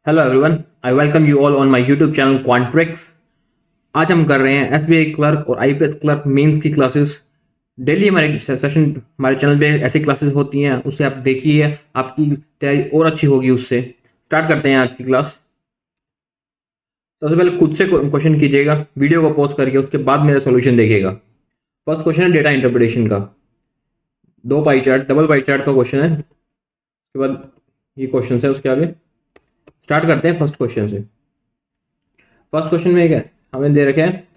Hello everyone, I welcome you all on my YouTube channel Quantrix. आज हम कर रहे हैं एसबीआई क्लर्क और आईपीएस क्लर्क मेंस की क्लासेस। डेली हमारे सेशन हमारे चैनल पे ऐसी क्लासेस होती हैं, उससे आप देखिए, आपकी तैयारी और अच्छी होगी। उससे स्टार्ट करते हैं आज की क्लास। सबसे पहले खुद से क्वेश्चन कीजिएगा वीडियो को पॉज करके, उसके बाद मेरा सोल्यूशन देखिएगा। फर्स्ट क्वेश्चन है डेटा इंटरप्रिटेशन का। दो pie chart, double pie chart का क्वेश्चन है। उसके बाद ये क्वेश्चन है, उसके आगे स्टार्ट करते हैं फर्स्ट क्वेश्चन से। फर्स्ट क्वेश्चन में क्या हमें दे रखे हैं,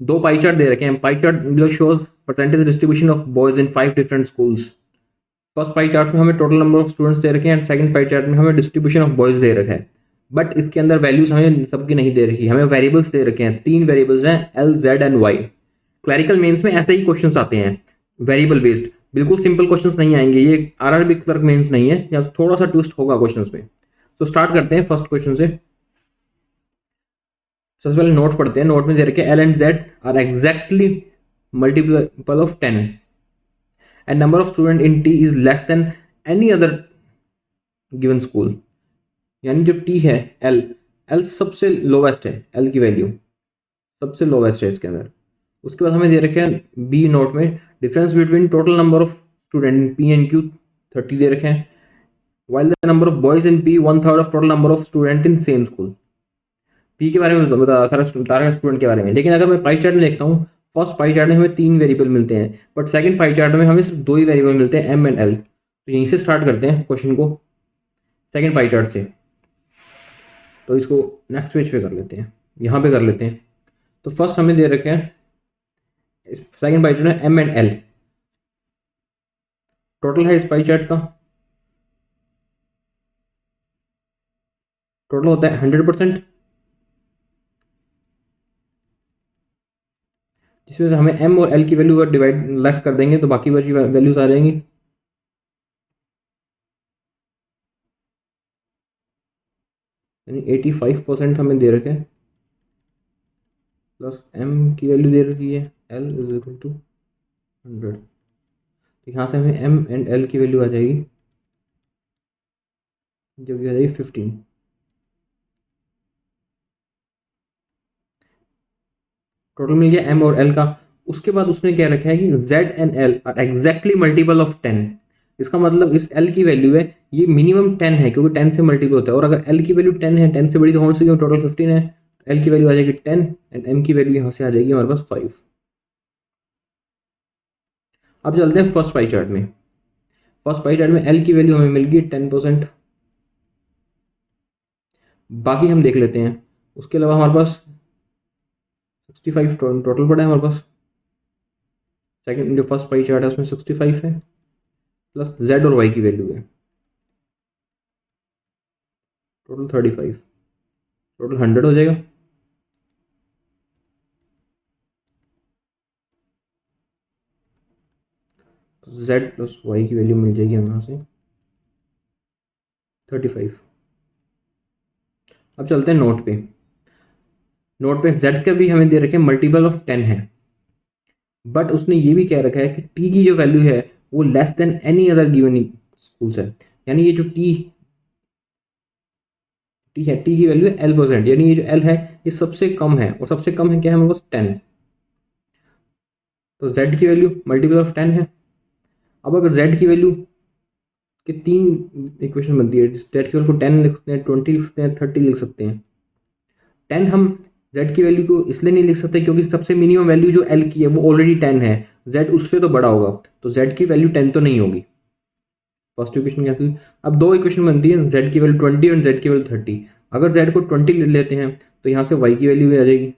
दो पाई चार्ट दे रखे हैं। Pie chart below shows percentage distribution of boys in 5 different schools. First pie chart में हमें total number of students they रखे हैं एंड सेकंड पाई चार्ट में हमें डिस्ट्रीब्यूशन ऑफ बॉयज दे रखा है। बट इसके अंदर वैल्यूज हमें सबकी नहीं दे रखी, हमें वेरिएबल्स दे रखे हैं। 3 वेरिएबल्स हैं, L, Z and Y. Clerical mains में ऐसे ही क्वेश्चंस आते हैं, वेरिएबल बेस्ड। बिल्कुल सिंपल क्वेश्चंस नहीं आएंगे, ये आरआरबी क्लर्क मेंस नहीं है, या थोड़ा सा ट्विस्ट होगा क्वेश्चंस में। तो स्टार्ट करते हैं फर्स्ट क्वेश्चन से। सबसे पहले नोट पढ़ते हैं। नोट में दे रखे L and Z are exactly multiple of 10 and number of student in T is less than any other given school. यानी जो टी है, एल एल सबसे लोवेस्ट है, एल की वैल्यू सबसे लोवेस्ट है इसके अंदर। उसके बाद हमें दे रखे हैं बी नोट में, difference between total number of student in P and Q 30 दे रखे हैं, while the number of boys in P 1/3 of total number of student in same school. P के बारे में बता सारा स्टूडेंट के बारे में। लेकिन अगर मैं पाई चार्ट में देखता हूँ, फर्स्ट पाई चार्ट में हमें 3 वेरिएबल मिलते हैं, बट सेकंड पाई चार्ट में हमें सिर्फ 2 ही वेरिएबल मिलते हैं, एम एंड एल। तो यहीं से स्टार्ट करते हैं क्वेश्चन को, सेकंड पाई चार्ट से। तो इसको नेक्स्ट पेज पे कर लेते हैं, यहाँ पे कर लेते हैं। तो फर्स्ट हमें दे रखे हैं सेकंड पाई चार्ट में एम एंड एल। टोटल है इस पाई चार्ट का, टोटल होता है 100%, जिसमें से हमें एम और एल की वैल्यू अगर डिवाइड लेस कर देंगे तो बाकी बची वैल्यूज आ जाएंगी। यानी 85% हमें दे रखे हैं, प्लस एम की वैल्यू दे रखी है एल इज इक्वल टू 100। तो यहाँ से हमें एम एंड एल की वैल्यू आ जाएगी, जो कि आ जाएगी 15। टोटल मिल गया एम और एल का। उसके बाद उसने क्या रखा है कि Z and L R exactly multiple of 10। इसका मतलब इस एल की वैल्यू है, ये मिनिमम 10 है, क्योंकि 10 से मल्टीपल होता है। और अगर एल की वैल्यू 10 है, 10 से बड़ी तो होने से टोटल 15 है, एल की वैल्यू आ जाएगी 10 एंड एम की वैल्यू यहाँ से आ जाएगी हमारे पास 5। अब चलते हैं फर्स्ट पाई चार्ट में। फर्स्ट पाई चार्ट में एल की वैल्यू हमें मिल गई 10%। बाकी हम देख लेते हैं। उसके अलावा हमारे पास 65 टोटल पड़ा है हमारे पास। सेकंड जो फर्स्ट पाई चार्ट है उसमें 65 है, प्लस जेड और वाई की वैल्यू है, टोटल 35, टोटल 100 हो जाएगा। जेड प्लस वाई की वैल्यू मिल जाएगी हमें यहाँ से 35। अब चलते हैं नोट पे। नोट पे जेड का भी हमें दे रखे मल्टीपल ऑफ 10 है, बट उसने ये भी कह रखा है कि टी की जो वैल्यू है वो less than any other given schools है। यानी ये जो टी है, टी की वैल्यू है L%, यानी ये जो एल है ये सबसे कम है, और सबसे कम है क्या है हमारे पास 10। तो जेड की वैल्यू मल्टीपल ऑफ 10 है। अब अगर जेड की वैल्यू के 3 इक्वेशन बनती है, जेड की वैल्यू को 10 लिख सकते हैं, 20 लिख सकते हैं, 30 लिख सकते हैं। 10 हम जेड की वैल्यू को इसलिए नहीं लिख सकते क्योंकि सबसे मिनिमम वैल्यू जो एल की है वो ऑलरेडी 10 है, जेड उससे तो बड़ा होगा, तो जेड की वैल्यू 10 तो नहीं होगी। फर्स्ट इक्वेशन क्या थी। अब दो इक्वेशन बनती है, जेड की वैल्यू 20 और जेड की वैल्यू 30। अगर जेड को 20 ले लेते हैं तो यहाँ से वाई की वैल्यू भी आ जाएगी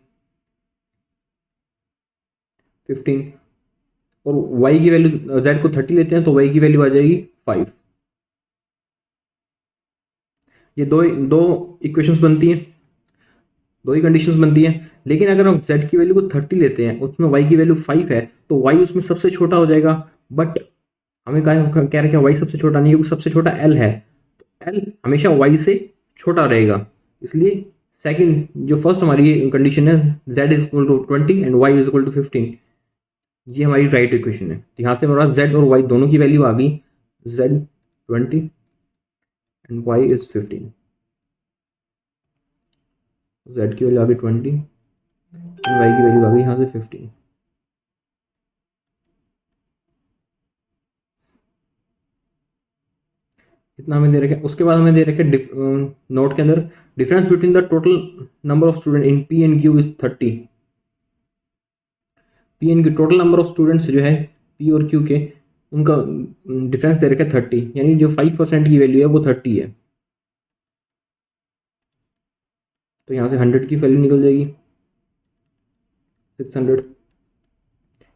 15, और वाई की वैल्यू जेड को 30 लेते हैं तो वाई की वैल्यू आ जाएगी 5। ये दो दो इक्वेशंस बनती हैं, दो ही कंडीशंस बनती हैं। लेकिन अगर हम z की वैल्यू को 30 लेते हैं, उसमें y की वैल्यू 5 है, तो y उसमें सबसे छोटा हो जाएगा। बट हमें कह रखे हैं y सबसे छोटा नहीं, क्योंकि सबसे छोटा l है, तो l हमेशा y से छोटा रहेगा। इसलिए सेकंड जो फर्स्ट हमारी कंडीशन है, z is equal to 20 and y is equal to 15, ये हमारी राइट इक्वेशन है। तो यहाँ से हमारे पास z और y दोनों की वैल्यू आ गई, z 20 and y is 15। Z की वैल्यू आ गई 20 एंड वाई की वैल्यू आ गई यहाँ से 15। इतना हमें दे रखे। उसके बाद हमें दे रखे नोट के अंदर difference between the total number of student in P and Q is 30। P N की टोटल नंबर ऑफ स्टूडेंट्स जो है पी और क्यू के, उनका डिफरेंस दे रखा है 30, यानी जो 5% की वैल्यू है वो 30 है। तो यहाँ से 100 की वैल्यू निकल जाएगी 600,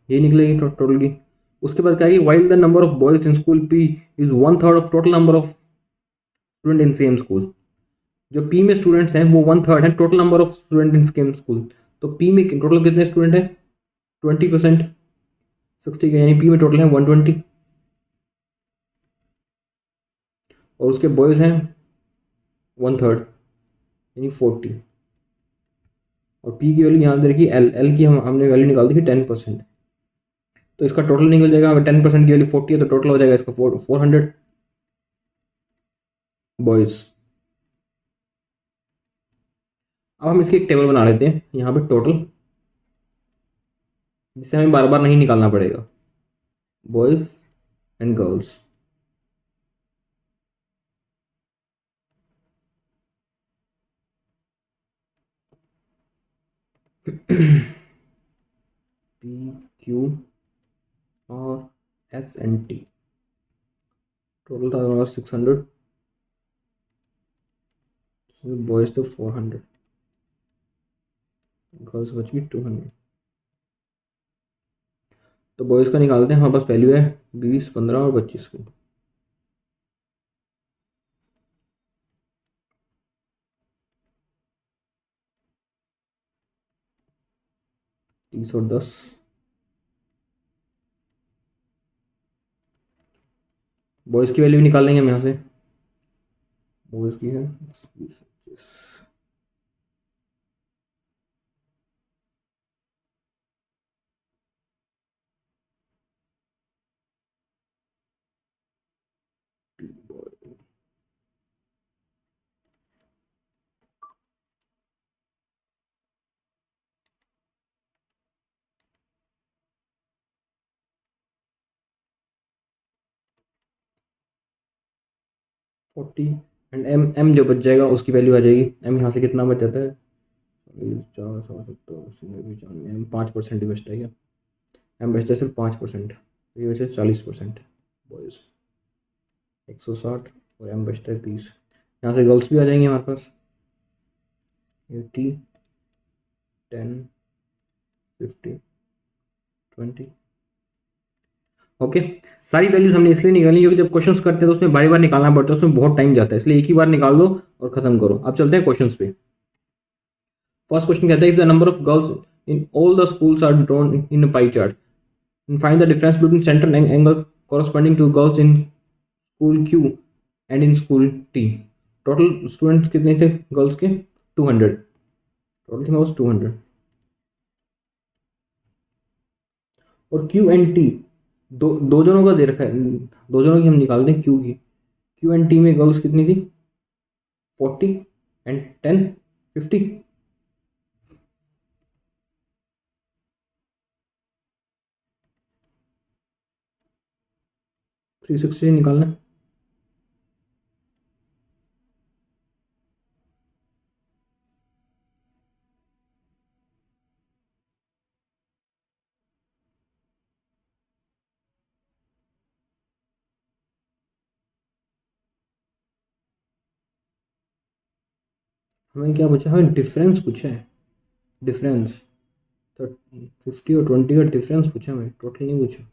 ये निकलेगी टोटल की। उसके बाद क्या है, while the number of boys in school P is 1/3 of total number of student in same school. जो पी में स्टूडेंट्स हैं वो 1/3 है total number of student in same school. तो पी में टोटल कितने स्टूडेंट हैं, 20% 60 के, यानी पी में टोटल है 120, और उसके बॉयज़ हैं 1/3 यानी 40, और पी की वैल्यू यहाँ दे रखी एल, एल की हमने वैल्यू निकाल दी थी 10%। तो इसका टोटल निकल जाएगा, अगर 10% की वैल्यू 40 है तो टोटल हो जाएगा इसका 400 बॉयज़। अब हम इसकी एक टेबल बना लेते हैं यहाँ पे टोटल, जिससे हमें बार बार नहीं निकालना पड़ेगा, boys and girls. P Q और एस एंड टी, टोटल था हमारा 600, बॉयज़ तो 400, गर्ल्स बच गई 200। तो बॉयज़ का निकालते हैं, हमारे पास वैल्यू है 20, 15 और 25 की। 30 और 10, बॉयज़ की वैल्यू निकाल लेंगे हम यहाँ से, बॉयज़ की है 20, 25। फोर्टी एंड एम, एम जो बच जाएगा उसकी वैल्यू आ जाएगी, एम यहाँ से कितना बच जाता है, 470, एम 5% ही बचता है क्या, एम बचता है सिर्फ 5%, ये बचे 40% बॉयज़ 160, और एम बचता है 20। यहाँ से गर्ल्स भी आ जाएंगे हमारे पास 80, 10, 50, 20। ओके, सारी वैल्यूज हमने इसलिए निकाली क्योंकि जब क्वेश्चंस करते हैं तो उसमें बारी बार निकालना पड़ता है, उसमें बहुत टाइम जाता है, इसलिए एक ही बार निकाल दो और खत्म करो। अब चलते हैं क्वेश्चंस पे। फर्स्ट क्वेश्चन कहता है, if the number of girls in all the schools are drawn in a pie chart, find the difference between centre angle corresponding to girls in school Q and in school T. Total students कितने थे girls के, 200, total थे 200, और Q and T दो दो जनों का दे रखा है, दो जनों की हम निकालते हैं क्यू की। क्यू एंड टी में गर्ल्स कितनी थी, 40 एंड 10, 50। 360 निकालना है। हमें क्या पूछा, हमें डिफरेंस पूछा है, डिफरेंस। तो 50 और 20 का डिफरेंस पूछा हमें, टोटल नहीं पूछा,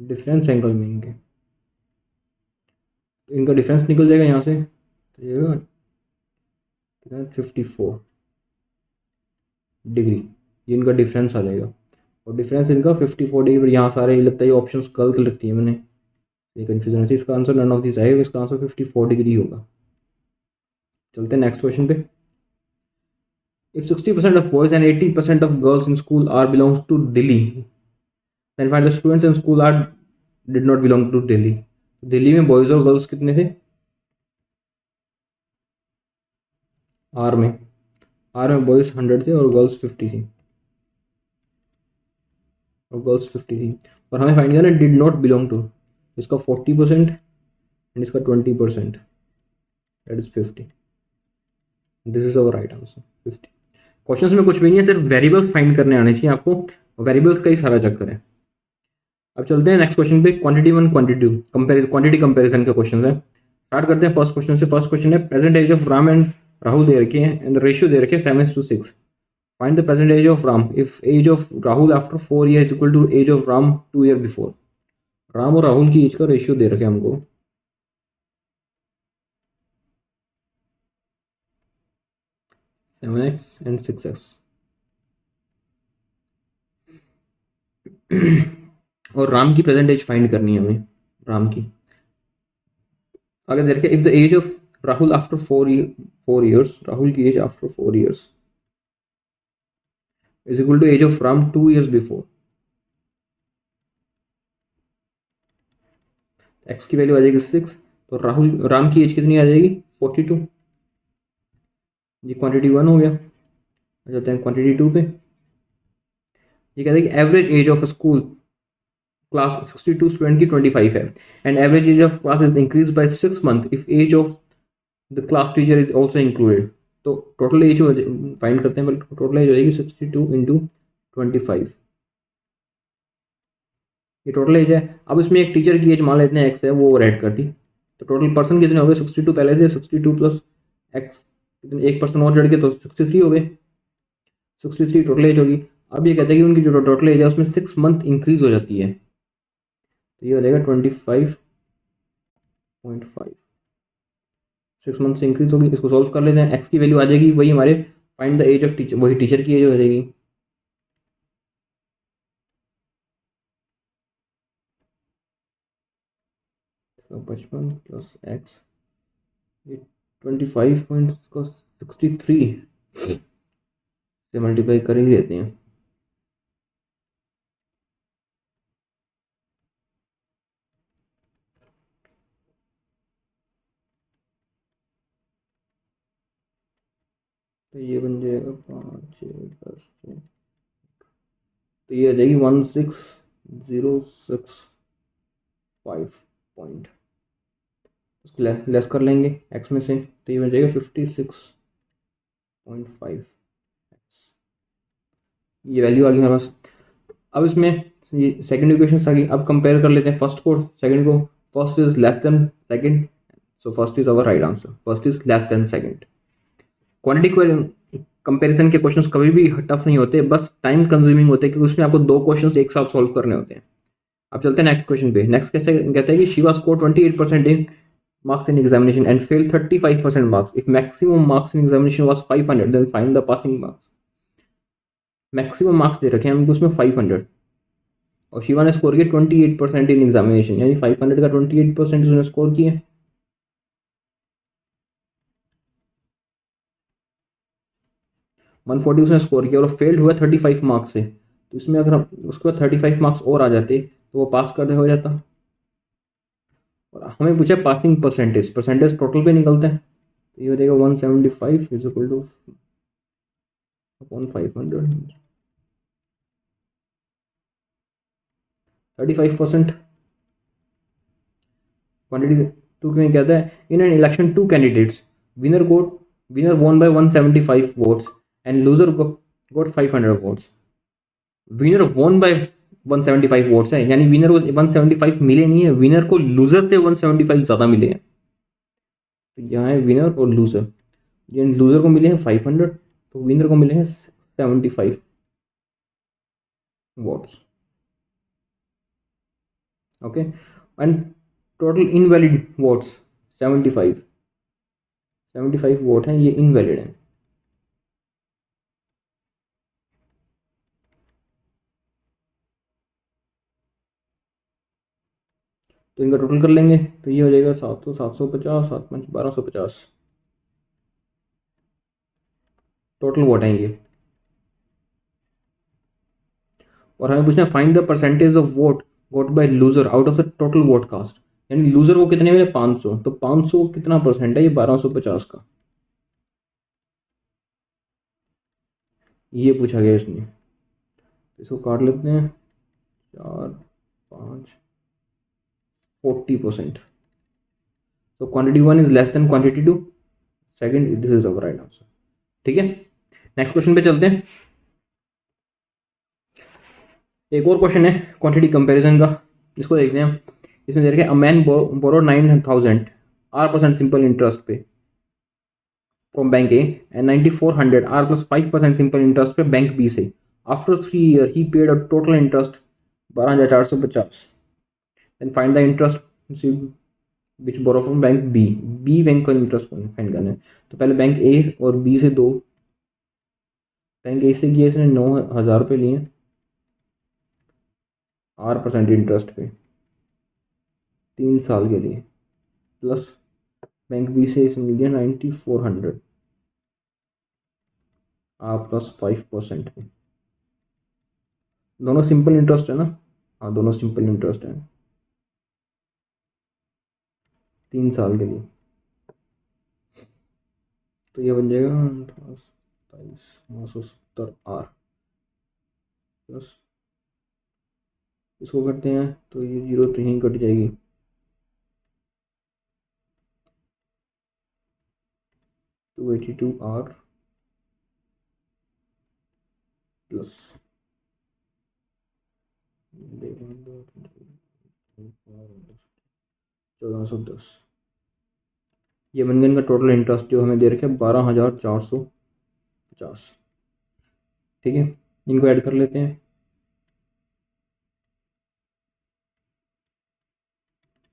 डिफरेंस एंगल में इनके, इनका डिफरेंस निकल जाएगा यहाँ से, तो ये कितना 54 डिग्री, ये इनका डिफरेंस आ जाएगा, और डिफरेंस इनका 54 डिग्री। यहाँ सारे लगता है ये ऑप्शन गलत लगती है मैंने, ये कन्फ्यूजन है, इसका आंसर नन ऑफ दिस आएगा, इसका आंसर 54 डिग्री होगा। चलते हैं नेक्स्ट क्वेश्चन पे। If 60% of boys and 80% of girls in school are belongs to Delhi, then find the students in school are did not belong to Delhi. Delhi में boys और girls कितने थे, आर में, are में बॉयज़ 100 थे और girls 50 थी, और हमें फाइंड करना डिड नॉट बिलोंग टू, इसका 40% एंड इसका 20%, that is 50। This is our right answer 50। Questions में कुछ भी नहीं है, सिर्फ वेरिएबल्स फाइंड करने आने चाहिए आपको, वेरिएबल्स का ही सारा चक्कर है। अब चलते हैं नेक्स्ट क्वेश्चन पे, क्वांटिटी 1 क्वांटिटी 2 क्वांटिटी कंपैरिजन के क्वेश्चन है। स्टार्ट करते हैं फर्स्ट क्वेश्चन से। फर्स्ट क्वेश्चन है present age of Ram and Rahul दे रखे हैं एंड रेशियो दे रखे हैं 7:6। Find the present age of Ram if age of Rahul after 4 year is equal to age of Ram 2 year before. Ram और राहुल की एज का रेशियो दे रखे हैं हमको। 7x एंड 6x और राम की प्रेजेंट एज फाइंड करनी है हमें, राम की। आगे दे रखे if the age of Rahul after 4 years, Rahul की age after 4 years is equal to age of Ram 2 years before. X की वैल्यू आ जाएगी 6, तो राम की एज कितनी आ जाएगी 42। ये क्वांटिटी 1 हो गया। चलते हैं क्वांटिटी 2 पे। ये कहते हैं कि average age of school class 62 student की 25 है and average age of class is increase by 6 month if age of the class teacher is also included. तो टोटल एज फाइंड करते हैं, टोटल एज हो जाएगी 62 इंटू 25, ये टोटल एज है। अब इसमें एक टीचर की एज मान लेते हैं एक्स है, वो ऐड कर दी, तो टोटल पर्सन कितने हो गए 62 पहले थे, 62 प्लस एक्स, एक पर्सन और जड़ के तो 63 हो गए, 63 टोटल एज होगी। अब ये कहते हैं कि उनकी जो टोटल एज है उसमें 6 मंथ इंक्रीज हो जाती है, तो ये हो जाएगा 25.5, 6 मंथ से इंक्रीज होगी। इसको सॉल्व कर लेते हैं, एक्स की वैल्यू आ जाएगी वही हमारे find the age of teacher, वही टीचर की एज हो जाएगी। तो 55 प्लस एक्स, ये 25.63 से मल्टीप्लाई कर ही लेते हैं। तो ये बन जाएगा 5 6 10, तो ये आ जाएगी 16065 पॉइंट, उसको लेस कर लेंगे एक्स में से, तो ये बन जाएगा 56.5, ये वैल्यू आ गई हमारे पास। अब इसमें ये सेकंड इक्वेशन आ गई। अब कंपेयर कर लेते हैं फर्स्ट को सेकंड को। First is less then second, so first is our right answer, first is less then second. Quantity comparison के क्वेश्चंस कभी भी टफ नहीं होते, बस टाइम कंज्यूमिंग होते हैं क्योंकि उसमें आपको 2 क्वेश्चंस एक साथ सॉल्व करने होते हैं। अब चलते हैं नेक्स्ट क्वेश्चन पे। नेक्स्ट कैसे कहता है कि she was score 28% in marks in examination and failed 35% marks. If maximum marks in examination was 500, then find the passing marks. Maximum marks दे रखे हैं हमको उसमें 500 और शिवा ने स्कोर किया 28% इन एग्जामिनेशन, यानी 500 का 28% उसने स्कोर किया। 140 उसने स्कोर किया और फेल्ड हुआ 35 मार्क्स से, तो इसमें अगर हम उसके बाद 35 मार्क्स और आ जाते तो वो पास कर हो जाता। और हमें पूछा पासिंग परसेंटेज, परसेंटेज टोटल पे निकलता है, तो ये हो जाएगा 175 is equal to upon 500, 35%। Quantity 2 में कहता है in an election 2 candidates, winner won by 175 votes and loser got 500 votes. Winner won by 175 votes है, यानी विनर को 175 मिले नहीं है, विनर को लूजर से 175 ज़्यादा मिले हैं। तो यहाँ है विनर और लूजर, यानी लूजर को मिले हैं 500, तो विनर को मिले हैं 75 votes. Okay, and total invalid votes 75 vote हैं, ये इनवैलिड हैं। तो इनका टोटल कर लेंगे, तो ये हो जाएगा 700, 750, 7 5 1250 टोटल वोट हैं ये। और हमें पूछना है find the percentage of vote got by loser out of the total vote cast, यानी लूजर को कितने मिले 500, तो 500 कितना परसेंट है, ये 1250 का। ये पूछा गया इसमें, इसको काट लेते हैं, 4 5 40%। तो quantity 1 is less than quantity 2, second, this is our right answer. ठीक है, नेक्स्ट क्वेश्चन पे चलते हैं। एक और क्वेश्चन है क्वांटिटी कंपैरिजन का, इसको देखते हैं। इसमें देखिए a man borrow 9000 R% simple interest पे from bank A and 9400 R+5% simple interest पे बैंक बी से। After 3 year he paid a total interest 12450। Then find the interest which borrow from bank B. B bank का इंटरेस्ट फाइंड करना है। तो पहले बैंक ए और बी से दो, बैंक ए से किया इसने 9000 रुपये लिए R% इंटरेस्ट पे 3 साल के लिए, प्लस बैंक बी से इसने लिया 9400 R+5% पे। दोनों सिंपल इंटरेस्ट है ना? हाँ, दोनों सिंपल इंटरेस्ट है, 3 साल के लिए। तो ये बन जाएगा 27,970 R प्लस, इसको करते हैं तो ये 0 तो यहीं कट जाएगी, 282 R प्लस 1410। ये बन गया इनका टोटल इंटरेस्ट जो हमें दे रखा है 12,450। ठीक है, इनको ऐड कर लेते हैं।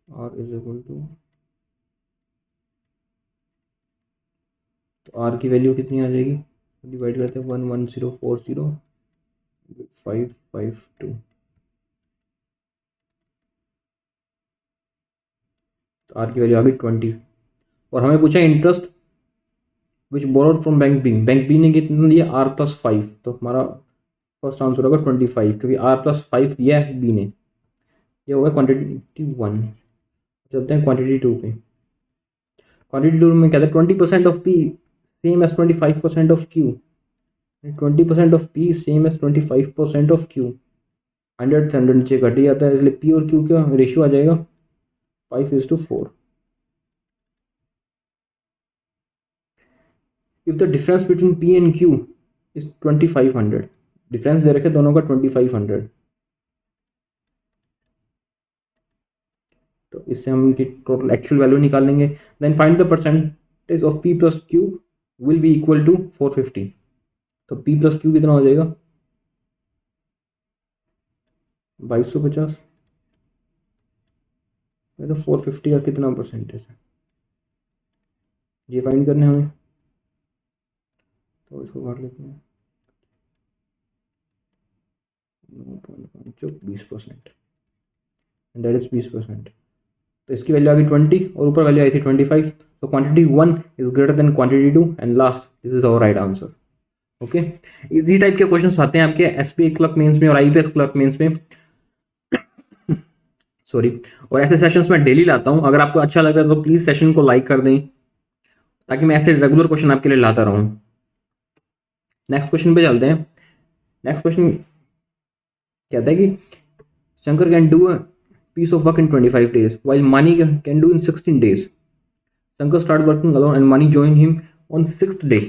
R इज इक्वल टू, तो R की वैल्यू कितनी आ जाएगी, डिवाइड करते हैं 11040,552। तो R की वैल्यू आ गई 20। और हमें पूछा interest which borrowed from bank B. Bank B ने कितना दिया R+5, तो हमारा फर्स्ट आंसर होगा 25, क्योंकि R+5 दिया है बी ने। ये होगा क्वांटिटी 1। चलते हैं क्वांटिटी 2 पे। क्वांटिटी 2 में कहते हैं 20% of P same as 25% of Q. 20% of P same as 25% of Q. 100 से 100 नीचे घट ही जाता है, इसलिए पी और क्यू का रेशियो आ जाएगा 5:4। If the difference between P and Q is 2500, difference दे रखे दोनों का 2500, तो इससे हम इनकी टोटल एक्चुअल वैल्यू निकाल लेंगे। Then find the percentage of P plus Q will be equal to 450। तो पी प्लस क्यू कितना हो जाएगा 2250। तो 450 का कितना परसेंटेज है ये फाइंड करना है हमें, तो इसको काट लेते हैं 20%, दैट इज 20%। तो इसकी वैल्यू आ गई 20 और ऊपर वैल्यू आई थी 25। तो quantity 1 is greater than quantity 2 and last this is our right answer. Okay, इसी टाइप के क्वेश्चंस आते हैं आपके एसपीआई क्लर्क मेंस में और आईपीएस क्लर्क मेंस में, सॉरी। और ऐसे सेशंस में डेली लाता हूं। अगर आपको अच्छा लगा तो प्लीज सेशन को लाइक कर दें, ताकि मैं ऐसे रेगुलर क्वेश्चन आपके लिए लाता रहूं। नेक्स्ट क्वेश्चन पे चलते हैं। नेक्स्ट क्वेश्चन कहता है कि Shankar can do a piece of work in 25 days while Mani can do in 16 days. Shankar started working alone and Mani joined him on 6th day.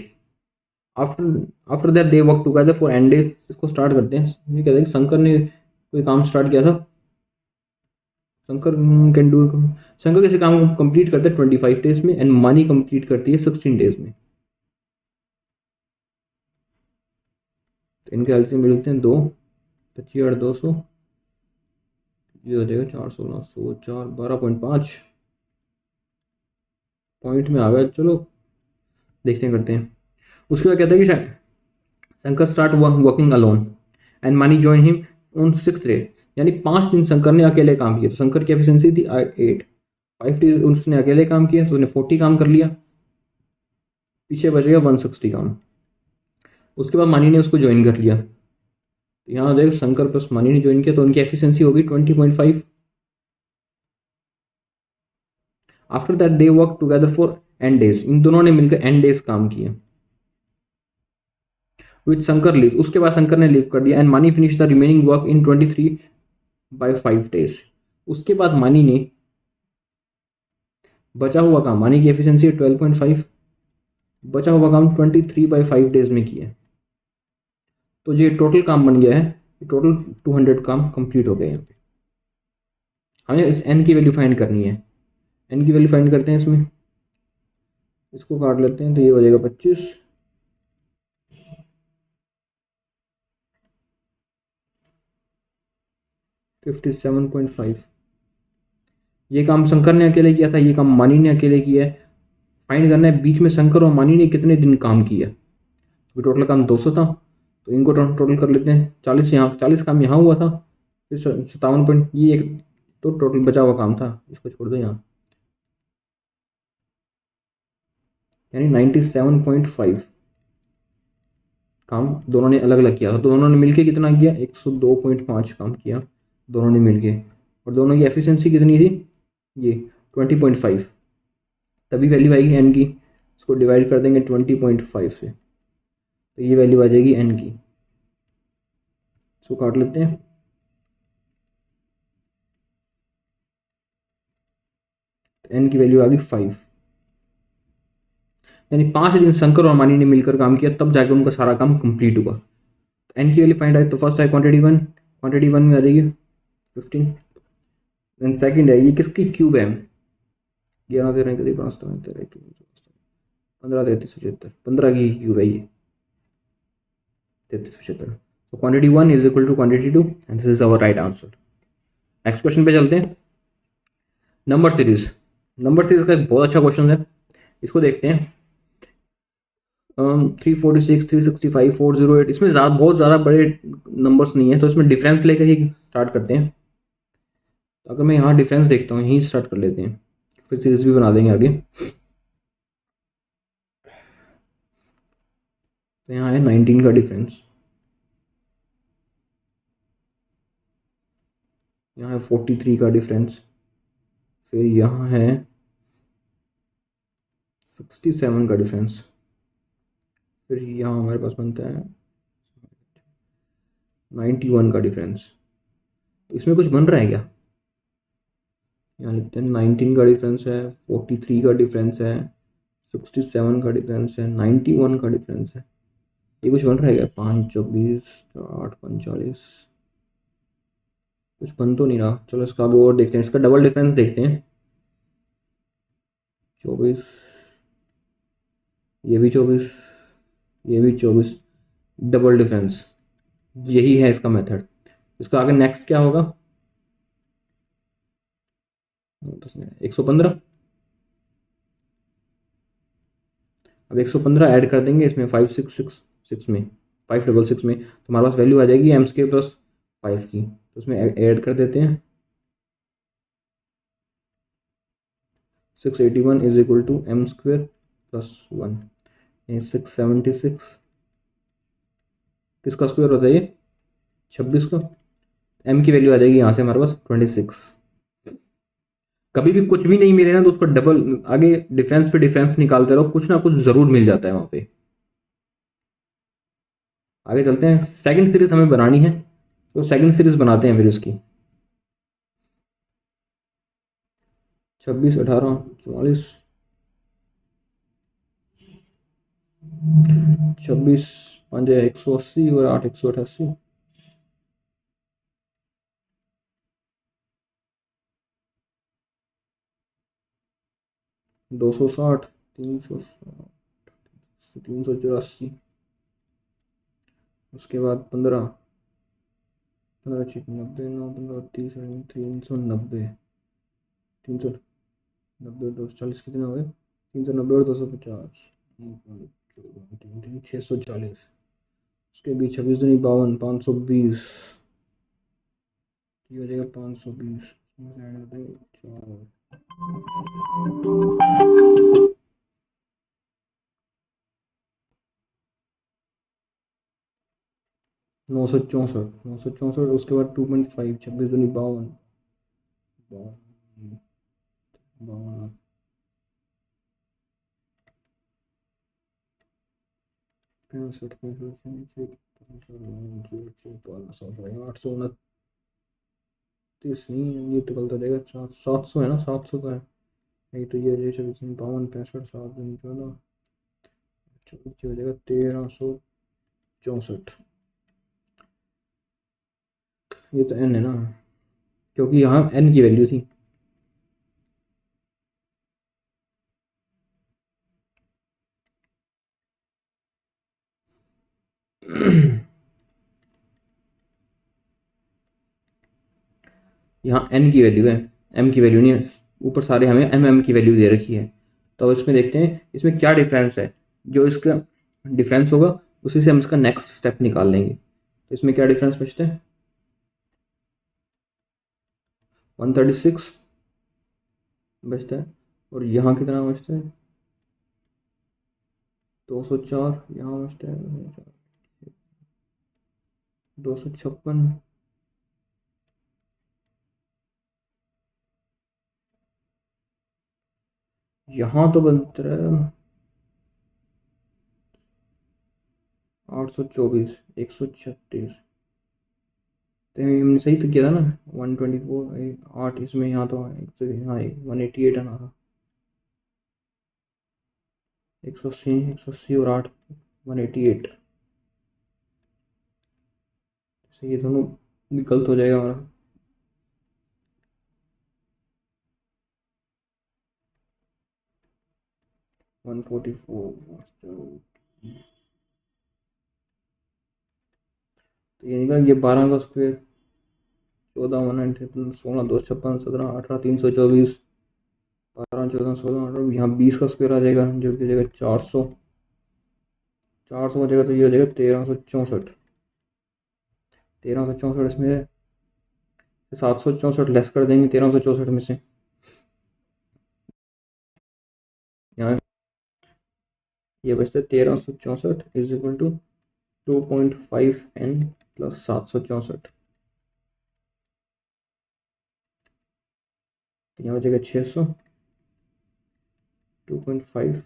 After that they worked together for n days. इसको start करते हैं। ये कहता है कि शंकर ने कोई काम स्टार्ट किया था, शंकर कैन डू, शंकर किसी काम को कंप्लीट करता है 25 डेज में एंड मनी कंप्लीट करती है 16 डेज में। तो इनके एलसीएम मिलते हैं 2, 25 और 200, ये हो जाएगा 416, 104, 12.5 पॉइंट में आ गया। चलो देखते हैं, करते हैं। उसके बाद कहता है कि Shankar start working alone and money join him on 6th day, यानी 5 दिन शंकर ने अकेले काम किया। तो शंकर की एफिशिएंसी थी 8, 5 डेज उसने अकेले काम किया, तो उसने 40 काम कर लिया, पीछे बच गया 160 काम। उसके बाद मनी ने उसको ज्वाइन कर लिया, तो यहाँ हो जाएगा शंकर प्लस मनी ने ज्वाइन किया, तो उनकी एफिशिएंसी होगी 20.5। After that they work together for n days, इन दोनों ने मिलकर n डेज काम किया। विथ शंकर लीव, उसके बाद शंकर ने लीव कर दिया, एंड मानी finish the remaining work in 23/5 days। उसके बाद मानी ने बचा हुआ काम, मानी की एफिशिएंसी 12.5, बचा हुआ काम 23/5 days में किया। तो ये टोटल काम बन गया है, टोटल 200 काम कंप्लीट हो गए यहाँ पे। हमें इस एन की वैल्यू फाइंड करनी है। एन की वैल्यू फाइंड करते हैं इसमें, इसको काट लेते हैं तो ये हो जाएगा 25, 57.5। ये काम शंकर ने अकेले किया था, ये काम मानी ने अकेले किया है। फाइंड करना है बीच में शंकर और मानी ने कितने दिन काम किया। तो टोटल काम 200 था, तो इनको टोटल कर लेते हैं। 40 यहाँ, 40 काम यहाँ हुआ था, फिर 57 पॉइंट ये एक, तो टोटल बचा हुआ काम था, इसको छोड़ दो यहाँ, यानी 97.5 काम दोनों ने अलग अलग किया था। तो दोनों ने मिलके कितना किया, 102.5 काम किया दोनों ने मिलके। और दोनों की एफिशिएंसी कितनी थी, ये 20.5। तभी वैल्यू आएगी एन की। इसको डिवाइड कर देंगे 20.5 से, तो ये वैल्यू आ जाएगी एन की। इसको काट लेते हैं, तो एन की वैल्यू आ गई 5। यानी 5 दिन शंकर और मानी ने मिलकर काम किया, तब जाकर उनका सारा काम कंप्लीट हुआ। तो एन की वैल्यू फाइंड आए, तो फर्स्ट है क्वांटिटी वन में आ जाएगी 15। देन सेकंड है, ये किसकी क्यूब है, 11 13 करीब 5 13 15 33 75, 15 की क्यूब है ये, 33 75। तो quantity one is equal to quantity two, and this is our right answer. Next question पे चलते हैं। नंबर सीरीज, नंबर सीरीज का एक बहुत अच्छा क्वेश्चन है, इसको देखते हैं। 346 365 408, इसमें बहुत ज़्यादा बड़े नंबर्स नहीं है, तो इसमें डिफरेंस लेकर ही स्टार्ट करते हैं। तो अगर मैं यहाँ डिफरेंस देखता हूँ, यहीं स्टार्ट कर लेते हैं, फिर सीरीज भी बना देंगे आगे। तो यहाँ है 19 का डिफरेंस, यहाँ है 43 का डिफरेंस, फिर यहाँ है 67 का डिफरेंस, फिर यहाँ हमारे पास बनता है 91 का डिफरेंस। तो इसमें कुछ बन रहा है क्या, यहाँ लिखते हैं 19 का डिफरेंस है, 43 का डिफरेंस है, 67 का डिफरेंस है, 91 का डिफरेंस है। ये कुछ बन रहा है क्या, 5 24 8 45, कुछ बन तो नहीं रहा। चलो इसका आगे और देखते हैं, इसका डबल डिफरेंस देखते हैं। 24, ये भी 24, ये भी 24, डबल डिफरेंस, यही है इसका मेथड। इसका आगे नेक्स्ट क्या होगा, 115। अब 115 ऐड कर देंगे इसमें 5666 में, 566 में, तो हमारे पास वैल्यू आ जाएगी एम स्क्वायर प्लस 5 की। तो उसमें ऐड कर देते हैं, 681 is equal to M square plus 1, 676। किसका स्क्वायर होता है ये, 26 का। एम की वैल्यू आ जाएगी यहाँ से हमारे पास 26। कभी भी कुछ भी नहीं मिले ना, तो उसको डबल आगे डिफरेंस पे डिफरेंस निकालते रहो, कुछ ना कुछ जरूर मिल जाता है वहाँ पे। आगे चलते हैं, सेकंड सीरीज हमें बनानी है, तो सेकंड सीरीज बनाते हैं फिर इसकी। 26 18 44, 26 5 180 और 8 188, 260, 360, 384, उसके बाद 15 15 90 9 15 30 390, 390 240 कितने हो गए, 390 और 250, 640। उसके बीच 26 दूनी 52, 520, ये हो जाएगा 520, 964, 964, उसके बाद 2.5, 26 दूनी 52, 52, 829 नहीं, ये तो गलत हो जाएगा। 700 है ना, 700 का है यही तो। ये 52 65 7 14 हो जाएगा 1364। ये तो n है ना, क्योंकि यहाँ n की वैल्यू थी। यहाँ n की वैल्यू है, m की वैल्यू नहीं है। ऊपर सारे हमें m की वैल्यू दे रखी है। तो इसमें देखते हैं इसमें क्या डिफरेंस है। जो इसका डिफरेंस होगा उसी से हम इसका नेक्स्ट स्टेप निकाल लेंगे। तो इसमें क्या डिफरेंस बचता है, 136 बचता है। और यहाँ कितना बचता है, 204। यहाँ बचता है 256। यहाँ तो बनता है 824, 136। तो हमने सही तो किया था ना, 124 8 इसमें। यहाँ तो यहाँ 188 आना था, 180 180 और 8 188। तो ये दोनों गलत हो जाएगा हमारा। वन 144। तो ये निकला, ये 12 का स्क्वायर, 14 1 16 256 17 18 324, 12 14 16 18। यहाँ 20 का स्क्वायर आ जाएगा जो कि हो जाएगा 400। 400 हो जाएगा तो ये हो जाएगा 1364। 1364 इसमें 764 लेस कर देंगे 1364 में से। यहाँ ये बचता है 1364 is equal to 2.5n plus 764। यहाँ हो जाएगा 600, 2.5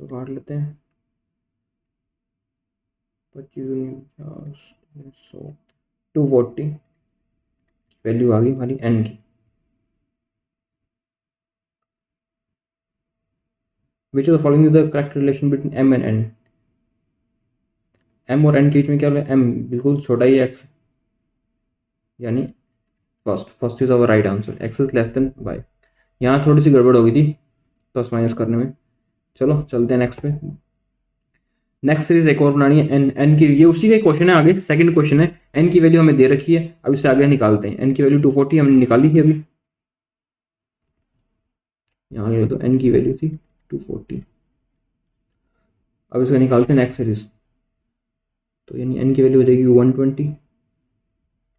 तो काट लेते हैं, 25 100 240 वैल्यू आ गई हमारी n की। Which of the following is the correct relation between m and n। m और n के बीच में क्या है, m बिल्कुल छोटा ही है x, यानी first is our right answer, x is less then y। यहाँ थोड़ी सी गड़बड़ हो गई थी प्लस माइनस करने में। चलो चलते हैं नेक्स्ट पे। नेक्स्ट सीरीज एक और बनानी है एन। एन की ये उसी का क्वेश्चन है, आगे सेकंड क्वेश्चन है। एन की वैल्यू हमें दे रखी है, अब इससे आगे निकालते हैं। एन की वैल्यू 240 हमने निकाली थी अभी, यहाँ ये तो एन की वैल्यू थी 240। अब इसका निकालते हैं नेक्स्ट सीरीज। तो यानी एन की वैल्यू हो जाएगी 120,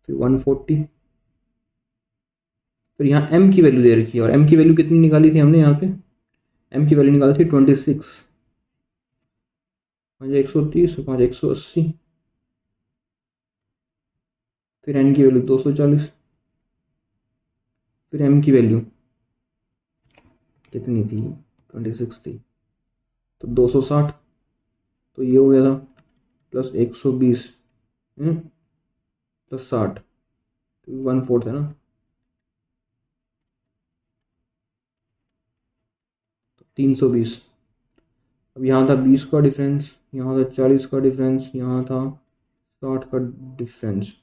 फिर 140, फिर यहाँ एम की वैल्यू दे रखी है। और एम की वैल्यू कितनी निकाली थी हमने, यहाँ पे एम की वैल्यू निकाली थी 26, 130 5 180। फिर एन की वैल्यू 240, फिर एम की वैल्यू कितनी थी, 26 थी, तो 260। तो ये हो गया था प्लस 120 प्लस 60, 1/4 है ना, तो 320। अब यहाँ था 20 का डिफरेंस, यहाँ था 40 का डिफरेंस, यहाँ था 60 का डिफरेंस।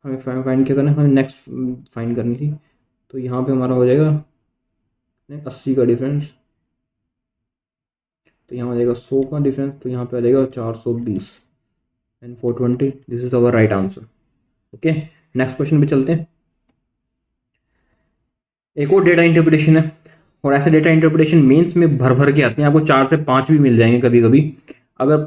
हमें फाइंड क्या करना है, हमें नेक्स्ट फाइंड करनी थी। तो यहाँ पे हमारा हो जाएगा 80 का डिफरेंस, तो यहाँ हो जाएगा 100 का डिफरेंस, तो यहाँ पे आ जाएगा 420 and 420। This is our right answer. Okay, next question पे चलते हैं। एक और डेटा इंटरप्रिटेशन है, और ऐसे डेटा इंटरप्रिटेशन मेंस में भर भर के आते हैं। आपको 4 से 5 भी मिल जाएंगे कभी कभी, अगर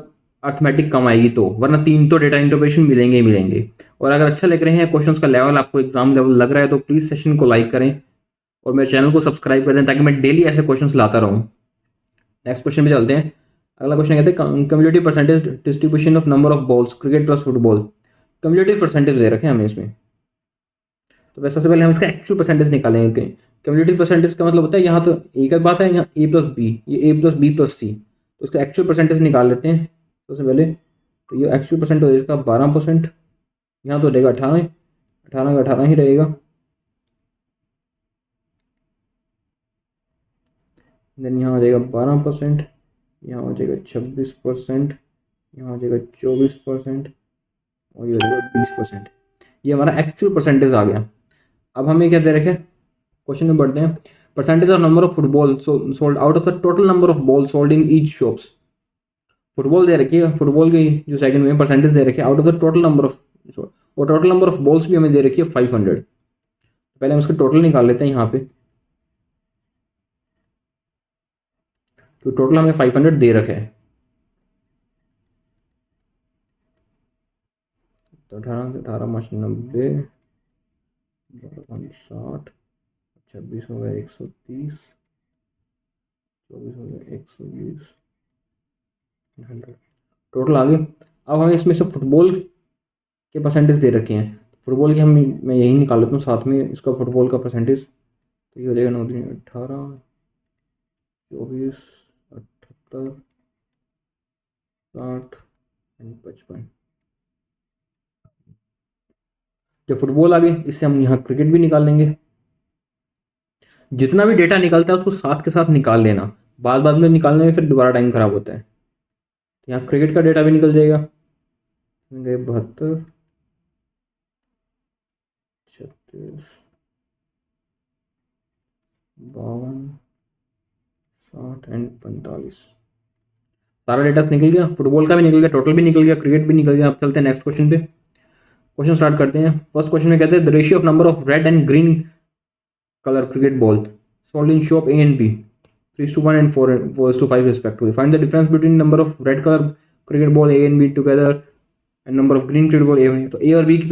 अर्थमेटिक कम आएगी तो, वरना 3 तो डेटा इंटरप्रिटेशन मिलेंगे ही मिलेंगे। और अगर अच्छा लग रहे हैं क्वेश्चंस का लेवल, आपको एग्जाम लेवल लग रहा है, तो प्लीज़ सेशन को लाइक करें और मेरे चैनल को सब्सक्राइब कर दें, ताकि मैं डेली ऐसे क्वेश्चंस लाता रहूँ। नेक्स्ट क्वेश्चन पे चलते हैं। अगला क्वेश्चन कहते हैं cumulative percentage distribution of number of balls cricket plus football. Cumulative percentage दे रखे हैं हमें इसमें। तो वैसे सबसे पहले हम इसका एक्चुअल परसेंटेज निकालेंगे क्यूमुलेटिव परसेंटेज का मतलब होता है, यहाँ तो एक बात है, यहाँ ए प्लस बी, ये ए प्लस बी प्लस सी, तो इसका एक्चुअल परसेंटेज निकाल लेते हैं सबसे पहले। तो ये एक्चुअल परसेंट हो जाएगा 12%, यहाँ तो रहेगा 18, 18 का 18 ही रहेगा। देन यहाँ हो जाएगा 12%, यहाँ हो जाएगा 26%, यहाँ हो जाएगा 24%, और ये हो जाएगा 20%। ये हमारा एक्चुअल परसेंटेज आ गया। अब हमें क्या दे रखे, क्वेश्चन में बढ़ते हैं। Percentage of number of football sold out of the total number of ball sold in each shops. Football दे रखी है, फुटबॉल की जो सेकंड में परसेंटेज दे रखी है out of the total number of, और टोटल नंबर ऑफ बॉल्स भी हमें दे रखी है 500। पहले हम इसका टोटल निकाल लेते हैं यहाँ पे। तो टोटल हमें 500 दे रखे है। तो 18 18 मार्च 90, 60, 26 हो गया 130, 24 हो गया 120, 100 टोटल आ गए। अब हमें इसमें से फुटबॉल के परसेंटेज दे रखे हैं। फुटबॉल की मैं यही निकाल लेता हूँ साथ में इसका फुटबॉल का परसेंटेज। तो ये हो जाएगा 9 दूनी 18, 24, 78, 60 एंड 55। जब फुटबॉल आ गई, इससे हम यहाँ क्रिकेट भी निकाल लेंगे। जितना भी डेटा निकलता है उसको साथ के साथ निकाल लेना, बाद बाद में निकालने में फिर दोबारा टाइम खराब होता है। तो यहाँ क्रिकेट का डेटा भी निकल जाएगा। 72, 36, 52, 60 एंड 45। सारा डेटा निकल गया, फुटबॉल का भी निकल गया, टोटल भी निकल गया, क्रिकेट भी निकल गया। अब चलते हैं नेक्स्ट क्वेश्चन पे। क्वेश्चन स्टार्ट करते हैं। फर्स्ट क्वेश्चन में कहते हैं the ratio of number of red and green color cricket ball sold in shop A and B 3:1 and 4:5 respectively. Find the difference between number of red color cricket ball A and B together and number of green cricket ball A and B. तो A और B की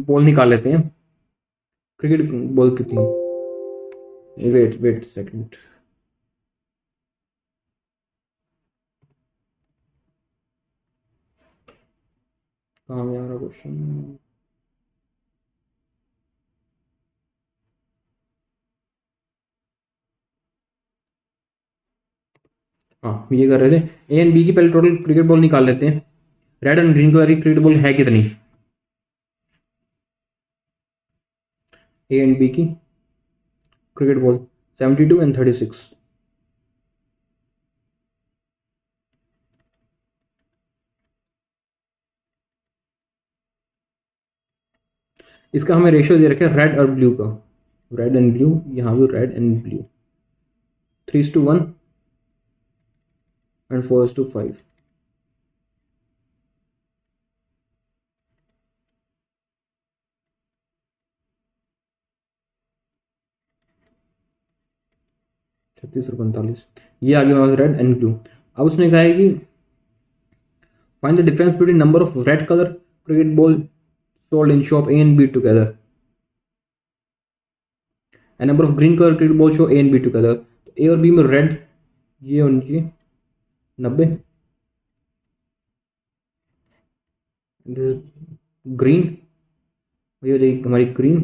ball निकाल लेते हैं। Cricket ball कितनी, wait second, कहाँ गया हमारा क्वेश्चन। हाँ, ये कर रहे थे। ए एंड बी की पहले टोटल क्रिकेट बॉल निकाल लेते हैं। रेड एंड ग्रीन कलर की क्रिकेट बॉल है कितनी, ए एंड बी की क्रिकेट बॉल 72 एंड 36। इसका हमें रेशियो दे रखे रेड और ब्लू का, रेड एंड ब्लू, यहाँ भी रेड एंड ब्लू 3:1 and 4:5। छत्तीस और 45, ये आ गया हमारे रेड एंड ब्लू। अब उसने कहा है कि find the difference between number of red colour cricket ball sold in shop A and be together and number of green colour cricket ball show A and be together. तो ए और B में red, ये होनी चाहिए 90, green, ये हो जाएगी हमारी ग्रीन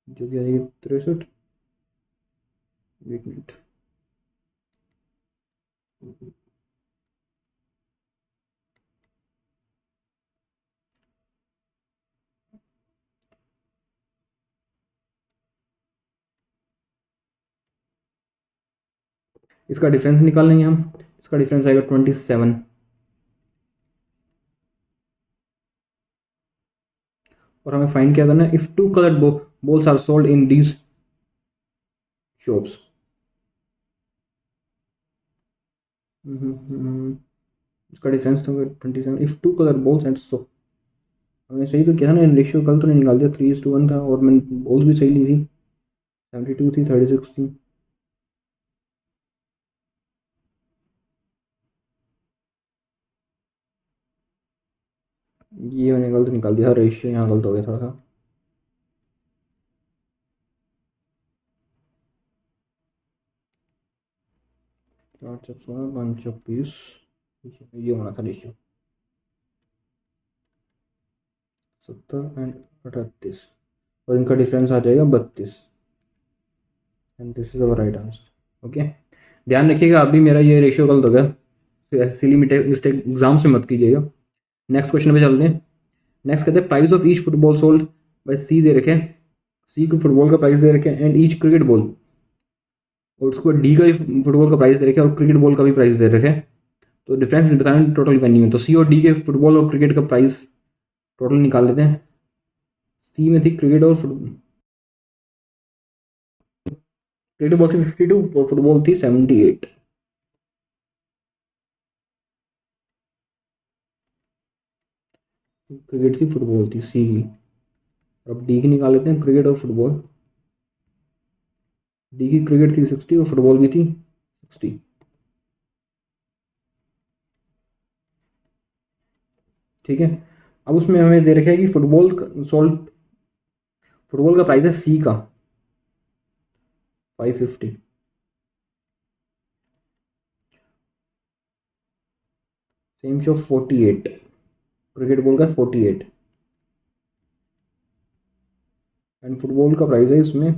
जो कि आ जाएगी 63। एक मिनट, इसका डिफरेंस निकाल लेंगे हम। इसका डिफरेंस आएगा 27। और हमें फाइंड क्या करना है, if two coloured balls are sold in these shops. इसका डिफरेंस तो 27 if two colour balls and so, हमने सही तो किया था ना, रेशियो कल तो नहीं निकाल दिया, 3:1 था और मैंने बॉल्स भी सही ली थी, 72 थी, 36 थी। ये मैंने गलत निकाल दिया, रेशियो यहाँ गलत हो गया थोड़ा सा। चार चौक 16, 5 चौक 20, ये होना था रेशियो 70 एंड 38। और इनका डिफरेंस आ जाएगा 32 and this is our right answer. Okay, ध्यान रखिएगा अभी मेरा ये रेशियो गलत हो गया, तो ऐसे सिली मिस्टेक एग्जाम से मत कीजिएगा। नेक्स्ट क्वेश्चन पे चलते हैं। नेक्स्ट कहते हैं price of each football sold by C दे रखे, सी को फुटबॉल का प्राइस दे रखे एंड ईच क्रिकेट बॉल, और उसको डी का भी फुटबॉल का प्राइस दे रखे और क्रिकेट बॉल का भी प्राइस दे रखे। तो डिफरेंस बताना टोटल वेन्यू में, तो सी और डी के फुटबॉल और क्रिकेट का प्राइस टोटल निकाल लेते हैं। सी में थी क्रिकेट और फुटबॉल, क्रिकेट बॉल थी 52 और फुटबॉल थी 78। क्रिकेट थी फुटबॉल थी सी की। अब डी की निकाल लेते हैं, क्रिकेट और फुटबॉल। डी की क्रिकेट थी 60 और फुटबॉल भी थी 60। ठीक है, अब उसमें हमें दे रखा है कि फुटबॉल का प्राइस है सी का 550, सेम शो 48, क्रिकेट बॉल का 48 एंड फुटबॉल का प्राइस है इसमें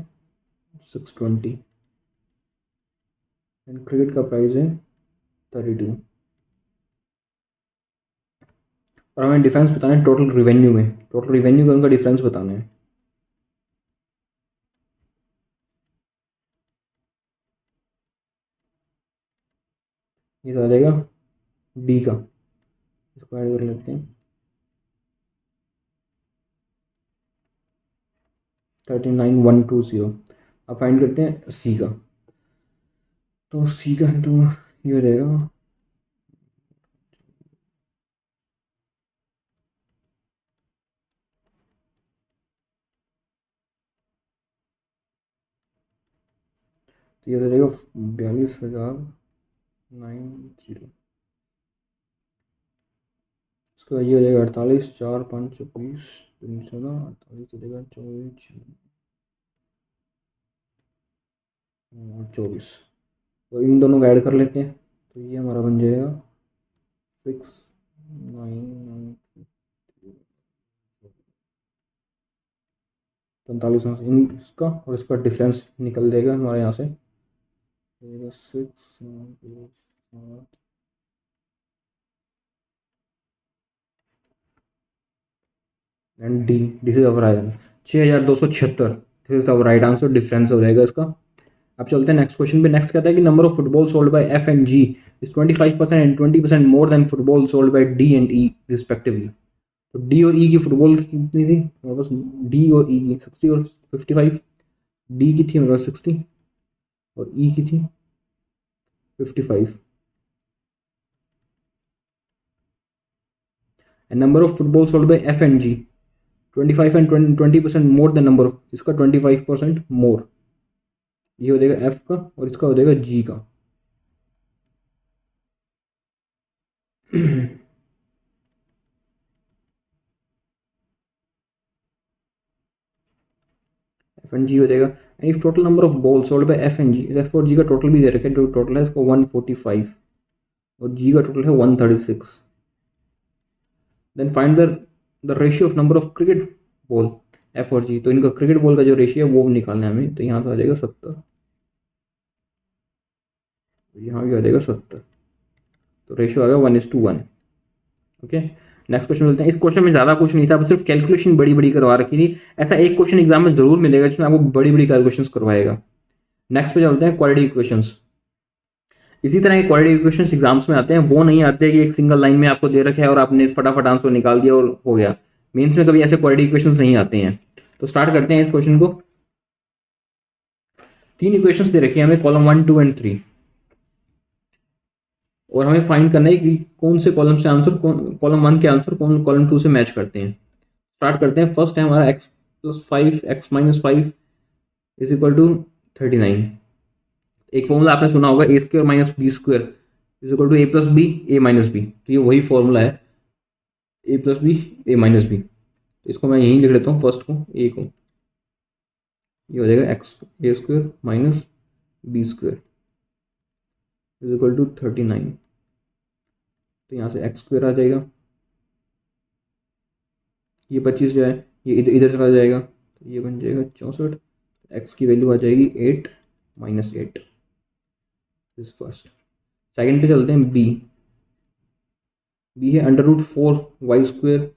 620 एंड क्रिकेट का प्राइस है 32। और हमें डिफरेंस बताना है टोटल रिवेन्यू में, टोटल रिवेन्यू का उनका डिफरेंस बताना है। ये तो आ जाएगा डी का, इसको ऐड कर लेते हैं 39120। अब फाइंड करते हैं सी का, तो सी का है तो ये हो जाएगा तो ये हो जाएगा 42,090। इसका ये हो जाएगा 48 4 5 24 48 हो जाएगा 24 और इन दोनों को ऐड कर लेते हैं, तो ये हमारा बन जाएगा 6,990 45 इसका और इसका डिफरेंस निकल जाएगा हमारे यहाँ से 6 and D, this is our right answer 6,276, this is our right answer, difference हो जाएगा इसका। अब चलते हैं नेक्स्ट क्वेश्चन पे। नेक्स्ट कहता है कि number of football sold by F and G is 25% and 20% more than football sold by D and E respectively. तो डी और ई की फुटबॉल कितनी थी हमारे पास, डी और ई की 60 और 55, डी की थी हमारे पास 60 और ई की थी 55। And number of football sold by F and G 25 and 20% more than number of, इसका 25% मोर, ये हो जाएगा एफ का और इसका हो जाएगा जी का। एफ एंड जी हो जाएगा and if total number of ball sold by F and G, F और जी का टोटल भी दे रखे, जो टोटल है इसको 145 और जी का टोटल है 136। Then find the ratio of number of cricket ball F और जी, तो इनका क्रिकेट बॉल का जो रेशियो है वो निकालना है हमें, तो यहाँ पे आ जाएगा 70, यहाँ भी आ जाएगा 70, तो रेशियो आ गया 1:1। ओके, नेक्स्ट क्वेश्चन मिलते हैं। इस क्वेश्चन में ज़्यादा कुछ नहीं था, सिर्फ कैलकुलेशन बड़ी बड़ी करवा रखी थी। ऐसा एक क्वेश्चन एग्जाम में जरूर मिलेगा जिसमें आपको बड़ी बड़ी कैलकुलेशन करवाएगा। नेक्स्ट पे चलते हैं, क्वाड्रेटिक इक्वेशंस। इसी तरह के क्वाड्रेटिक इक्वेशंस एग्जाम्स में आते हैं, वो नहीं आते कि एक सिंगल लाइन में आपको दे रखा है और आपने फटाफट आंसर निकाल दिया और हो गया। मेंस में कभी ऐसे क्वाड्रेटिक इक्वेशंस नहीं आते हैं। तो स्टार्ट करते हैं इस क्वेश्चन को। तीन इक्वेशंस दे रखी है हमें, कॉलम 1 2 एंड 3, और हमें फाइंड करना है कि कौन से कॉलम से आंसर, कॉलम 1 के आंसर कौन कॉलम 2 से मैच करते हैं। स्टार्ट करते हैं। फर्स्ट है हमारा x+5 x-5 is equal to 39। एक फॉर्मूला आपने सुना होगा a² minus b² is equal to a+b a-b, तो ये वही फॉर्मूला है a+b a-b। तो इसको मैं यहीं लिख लेता हूँ, फर्स्ट को a को, ये हो जाएगा a² minus b² is equal to 39। तो यहाँ से x² आ जाएगा, ये 25 जो है ये इधर इधर चला जाएगा, तो ये बन जाएगा 64, एक्स की वैल्यू आ जाएगी 8 माइनस 8 इज फर्स्ट। सेकंड पे चलते हैं, बी है अंडर रूट 4 वाई स्क्वेयर।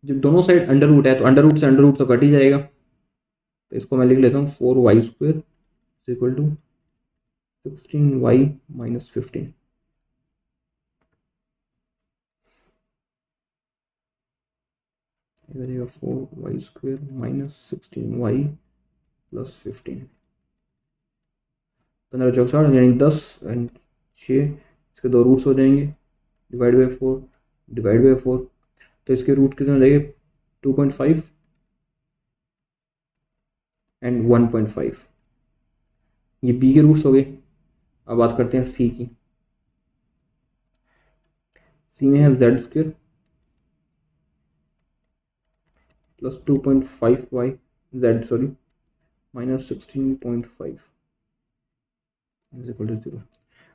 जब दोनों साइड अंडर रूट है तो अंडर रूट से अंडर रूट तो कट ही जाएगा, तो इसको मैं लिख लेता हूँ 4 Y square equal to 16 Y minus 15। ये बनेगा 4 Y square minus 16 Y plus 15। 15 चौक 60 यानी 10 एंड 6, इसके दो रूट्स हो जाएंगे, डिवाइड बाई 4 डिवाइड बाई 4, तो इसके रूट कितने हो जाएंगे 2.5 एंड 1.5। ये बी के रूट्स हो गए। अब बात करते हैं सी की। सी में है Z square plus 2.5 Y Z sorry minus 16.5 is equal to 0।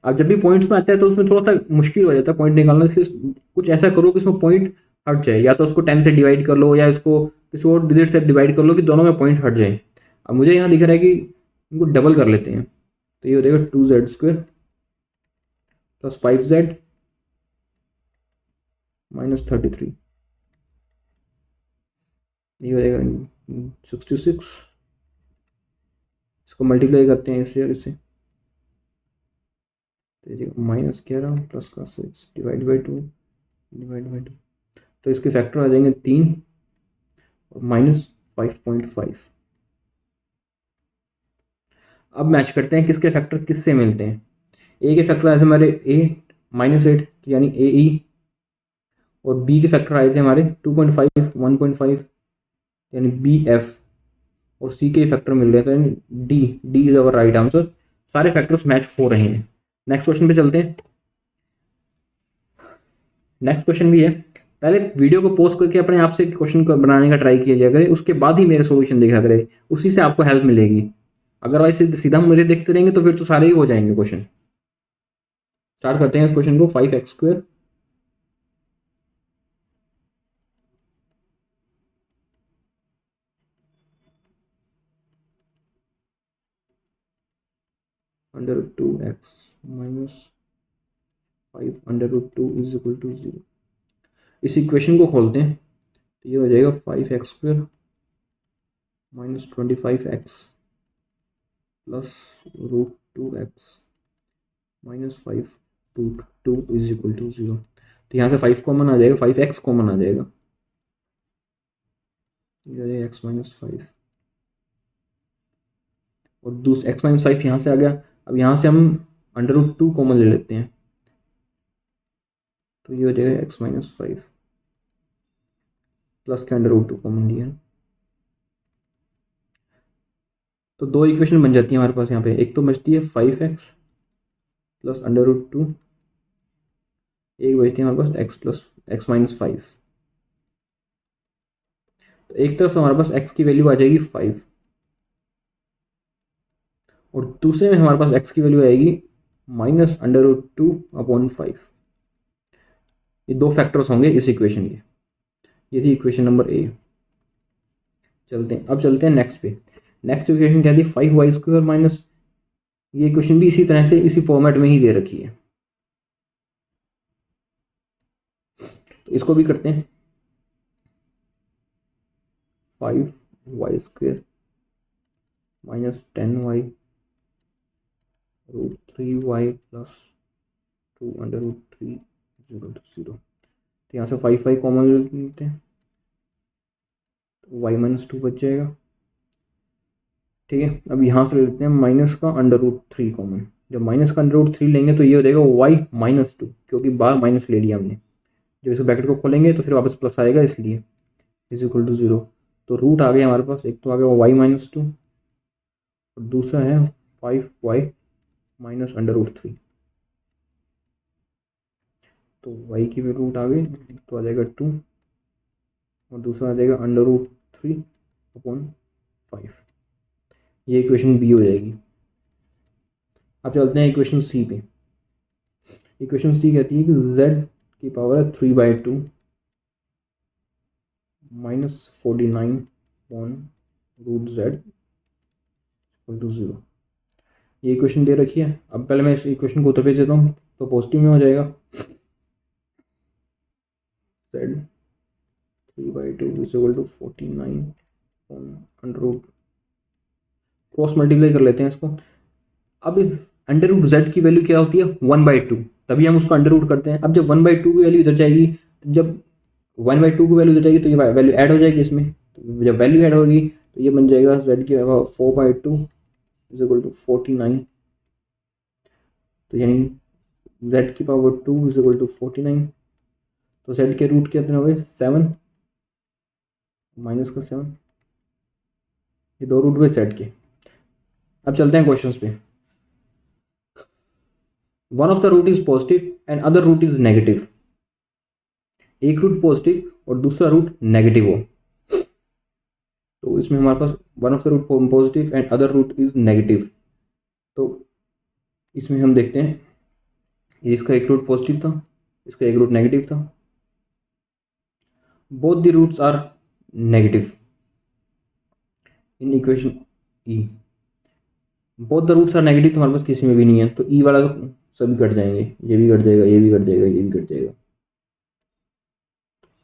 अब जब भी पॉइंट्स में आता है तो उसमें थोड़ा सा मुश्किल हो जाता है पॉइंट निकालना, इसलिए कुछ ऐसा करो कि इसमें पॉइंट हट जाए, या तो उसको 10 से डिवाइड कर लो या इसको किसी और डिजिट से डिवाइड कर लो कि दोनों में पॉइंट हट जाए। अब मुझे यहाँ दिख रहा है कि इनको डबल कर लेते हैं, तो ये हो जाएगा 2z square plus 5z minus 33, ये हो जाएगा 66। इसको मल्टीप्लाई करते हैं इससे और इससे, तो माइनस 11 प्लस का 6 डिवाइड बाई 2 डिवाइड बाई 2, तो इसके फैक्टर आ जाएंगे 3 और माइनस 5.5। अब मैच करते हैं किसके फैक्टर किससे मिलते हैं। ए के फैक्टर आए थे हमारे ए माइनस 8 यानी ए ई, और बी के फैक्टर आए थे हमारे 2.5 1.5 यानी बी एफ, और सी के फैक्टर मिल रहे थे यानी D, D is our right answer. सारे फैक्टर्स मैच हो रहे हैं। नेक्स्ट क्वेश्चन पे चलते हैं। नेक्स्ट क्वेश्चन भी है, पहले वीडियो को पोस्ट करके अपने आप से क्वेश्चन को बनाने का ट्राई किया जाए करे, उसके बाद ही मेरे सोल्यूशन देखा करे, उसी से आपको हेल्प मिलेगी। अदरवाइज सीधा मेरे देखते रहेंगे तो फिर तो सारे ही हो जाएंगे क्वेश्चन। स्टार्ट करते हैं इस क्वेश्चन को। 5x square under root 2x minus 5 under root 2 is equal to 0। इस इक्वेशन को खोलते हैं तो ये हो जाएगा 5x square minus 25x plus root 2x minus 5 root 2 is equal to 0। तो यहाँ से 5 कॉमन आ जाएगा, 5x कॉमन आ जाएगा, ये x माइनस 5 और दूसरा x माइनस 5 यहाँ से आ गया। अब यहाँ से हम अंडर रूट 2 कॉमन ले लेते हैं, तो ये हो जाएगा x माइनस 5 प्लस के अंडर रूट 2 कॉमन लिया, तो दो इक्वेशन बन जाती है हमारे पास यहाँ पे। एक तो बचती है 5x प्लस अंडर रूट 2, एक बचती है हमारे पास x प्लस x माइनस 5। तो एक तरफ से हमारे पास x की वैल्यू आ जाएगी 5 और दूसरे में हमारे पास x की वैल्यू आएगी माइनस अंडर रूट 2 अपॉन 5। ये दो फैक्टर्स होंगे इस इक्वेशन के। ये थी इक्वेशन नंबर ए। अब चलते हैं नेक्स्ट पे। नेक्स्ट इक्वेशन क्या थी 5y स्क्वायर माइनस, ये इक्वेशन भी इसी तरह से इसी फॉर्मेट में ही दे रखी है, तो इसको भी करते हैं। 5y square minus 10y root 3y plus 2 under root 3 0 to 0। तो यहाँ से 5 कॉमन ले लेते हैं, तो y माइनस 2 बच जाएगा। ठीक है, अब यहाँ से ले लेते हैं माइनस का अंडर रूट 3 कॉमन। जब माइनस का अंडर रूट 3 लेंगे तो ये हो जाएगा y माइनस 2, क्योंकि बार माइनस ले लिया हमने। जब इस ब्रैकेट को खोलेंगे तो फिर वापस प्लस आएगा, इसलिए इज इक्वल टू 0। तो रूट आ गया हमारे पास, एक तो आ गया y माइनस 2 और दूसरा है 5y माइनस अंडर रूट 3। तो y की भी रूट आ गई, तो आ जाएगा 2 और दूसरा आ जाएगा अंडर रूट 3 अपॉन 5। ये इक्वेशन बी हो जाएगी। अब चलते हैं इक्वेशन सी पे। इक्वेशन सी कहती है कि z की पावर है 3/2 minus 49 upon root Z equal to 0। ये इक्वेशन दे रखी है। अब पहले मैं इस इक्वेशन को उतर भेज देता हूँ तो पॉजिटिव में हो जाएगा। Z 3/2 is equal to 49 under root, cross multiply कर लेते हैं इसको। अब इस अंडर रूट जेड की वैल्यू क्या होती है 1/2, तभी हम उसको अंडर रूट करते हैं। अब जब 1/2 की वैल्यू इधर जाएगी, जब 1/2 की वैल्यू इधर जाएगी तो ये वैल्यू ऐड हो जाएगी इसमें। तो जब वैल्यू ऐड होगी तो ये बन जाएगा जेड की 4/2 इज इक्वल टू 49। तो यानी जेड की पावर 2 इज इक्वल टू 49। तो जेड के रूट कितने हो गए 7 माइनस का 7, ये दो रूट हुए जेड के। अब चलते हैं क्वेश्चंस पे। One of the root is positive and other root is negative. एक रूट पॉजिटिव और दूसरा रूट नेगेटिव हो, तो इसमें हमारे पास one of the root positive and other root is negative. तो इसमें हम देखते हैं इसका एक रूट पॉजिटिव था, इसका एक रूट नेगेटिव था। Both the roots are negative in equation E. Both the roots are negative तो हमारे पास किसी में भी नहीं है, तो ई वाला तो सभी कट जाएंगे, ये भी कट जाएगा, ये भी कट जाएगा, ये भी कट जाएगा,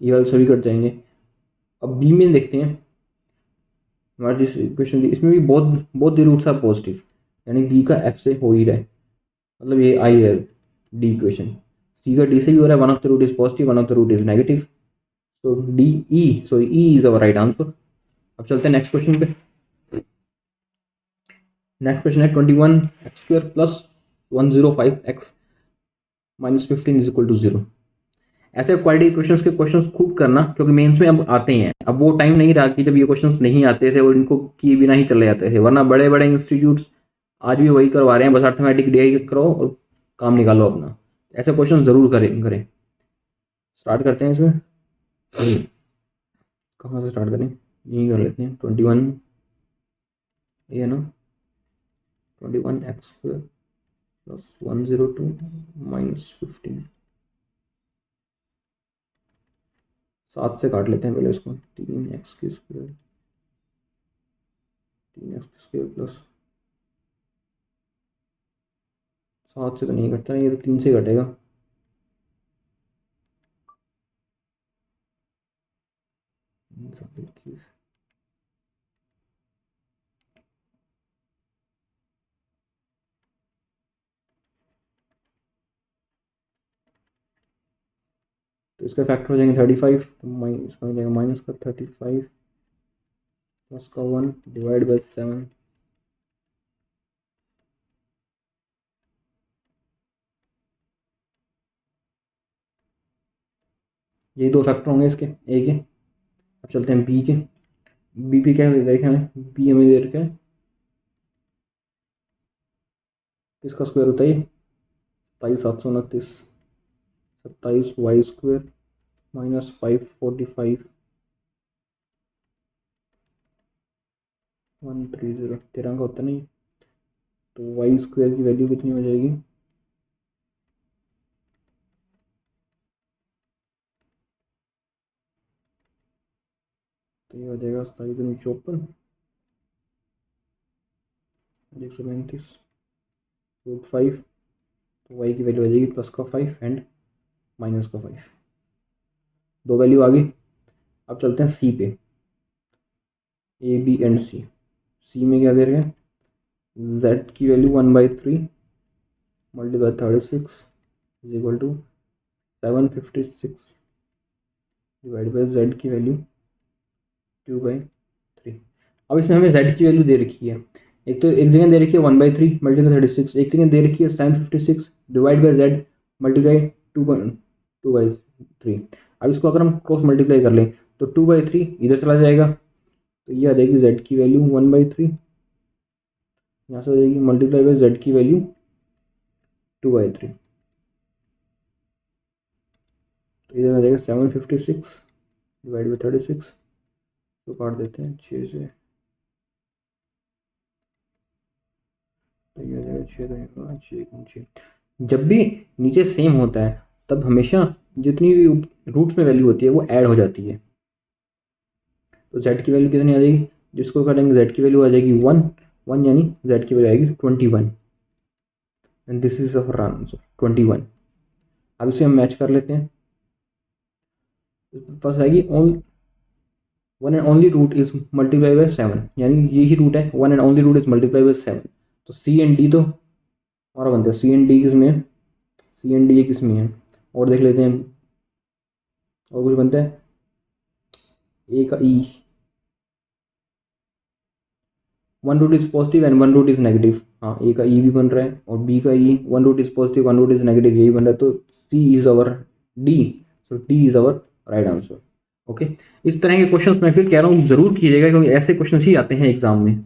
ये वाले सभी कट जाएंगे। अब बी में देखते हैं हमारी जिस इक्वेशन थी इसमें भी both both the roots are positive, यानी बी का एफ से हो ही रहा है, मतलब ये आई है डी इक्वेशन। सी का डी से भी हो रहा है, one of the root is positive one of the root is negative, तो D E sorry E is our right answer. अब चलते हैं नेक्स्ट क्वेश्चन पे। नेक्स्ट क्वेश्चन है 21x² plus 105x minus 15 is equal to 0। ऐसे quality questions के questions खूब करना, क्योंकि मेंस में अब आते हैं। अब वो टाइम नहीं रहा कि जब ये क्वेश्चंस नहीं आते थे और इनको किए बिना ही चले जाते थे, वरना बड़े बड़े इंस्टीट्यूट्स आज भी वही करवा रहे हैं, बस अर्थमेटिक डी करो और काम निकालो अपना। ऐसे क्वेश्चन जरूर करें। स्टार्ट करते हैं इसमें। कहाँ से स्टार्ट करें, यही कर लेते हैं। 21 ये ना 21x² प्लस 102 माइनस 15, 7 से काट लेते हैं पहले इसको। 3x² प्लस 7 से तो नहीं कटता, ये तो 3 से कटेगा। तो इसका फैक्टर हो जाएंगे 35, तो इसका हो जाएगा माइनस का 35 प्लस का 1 डिवाइड बाई 7। ये दो फैक्टर होंगे इसके, ए के। अब चलते हैं बी के। बी पे क्या देखें हमें, बी हमें दे रखा है, किसका स्क्वायर होता है ये 2729, 27y² माइनस 545 130, 13 का होता नहीं। तो y² की वैल्यू कितनी हो जाएगी, तो ये हो जाएगा 2754 135 रूट 5। तो y की वैल्यू हो जाएगी प्लस का 5 एंड माइनस का 5, दो वैल्यू आ गई। अब चलते हैं सी पे, ए बी एंड सी। सी में क्या दे रहे हैं, z की value 1/3 multiply 36 is equal to 756 divide by z की वैल्यू 2/3। अब इसमें हमें z की वैल्यू दे रखी है, एक तो एक जगह दे रखी है 1/3 मल्टीप्लाई 36, एक जगह दे रखी है 756 डिवाइड बाई z मल्टीप्लाई 2/3। अब इसको अगर हम क्रॉस मल्टीप्लाई कर लें तो 2/3 इधर चला जाएगा, तो ये आ जाएगी z की वैल्यू 1/3, यहाँ से हो जाएगी मल्टीप्लाई बाई z की वैल्यू 2/3। तो इधर आ जाएगा 756 डिवाइड बाई 36, तो काट देते हैं 6 से, तो ये आ जाएगा 6। जब भी नीचे सेम होता है तब हमेशा जितनी भी रूट्स में वैल्यू होती है वो ऐड हो जाती है। तो z की वैल्यू कितनी आ जाएगी जिसको करेंगे z की वैल्यू आ जाएगी 1 यानी z की वैल्यू आएगी 21 and this is our answer 21। अब इसे हम मैच कर लेते हैं। फर्स्ट आएगी one and only root is multiply by 7, यानी यही रूट है, one and only root is multiply by 7। तो सी एंड डी तो हमारा बनता है, सी एंड डी किस में है, सी एंड डी किस में है, और देख लेते हैं और कुछ बनता है, ए का E, one root is positive and one root is negative. हाँ, ए का ई भी बन रहा है और बी का E, one root is positive one root is negative, यही बन रहा है। तो C is our D, so D is our right answer. Okay, इस तरह के क्वेश्चंस मैं फिर कह रहा हूँ जरूर कीजिएगा, क्योंकि ऐसे क्वेश्चंस ही आते हैं एग्जाम में।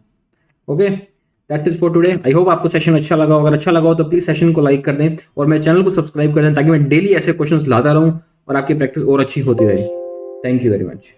Okay, that's it for today. I hope आपको सेशन अच्छा लगा। अगर अच्छा लगा हो तो प्लीज सेशन को लाइक कर दें और मेरे चैनल को सब्सक्राइब कर दें, ताकि मैं डेली ऐसे क्वेश्चंस लाता रहूँ और आपकी प्रैक्टिस और अच्छी होती रहे। Thank you very much.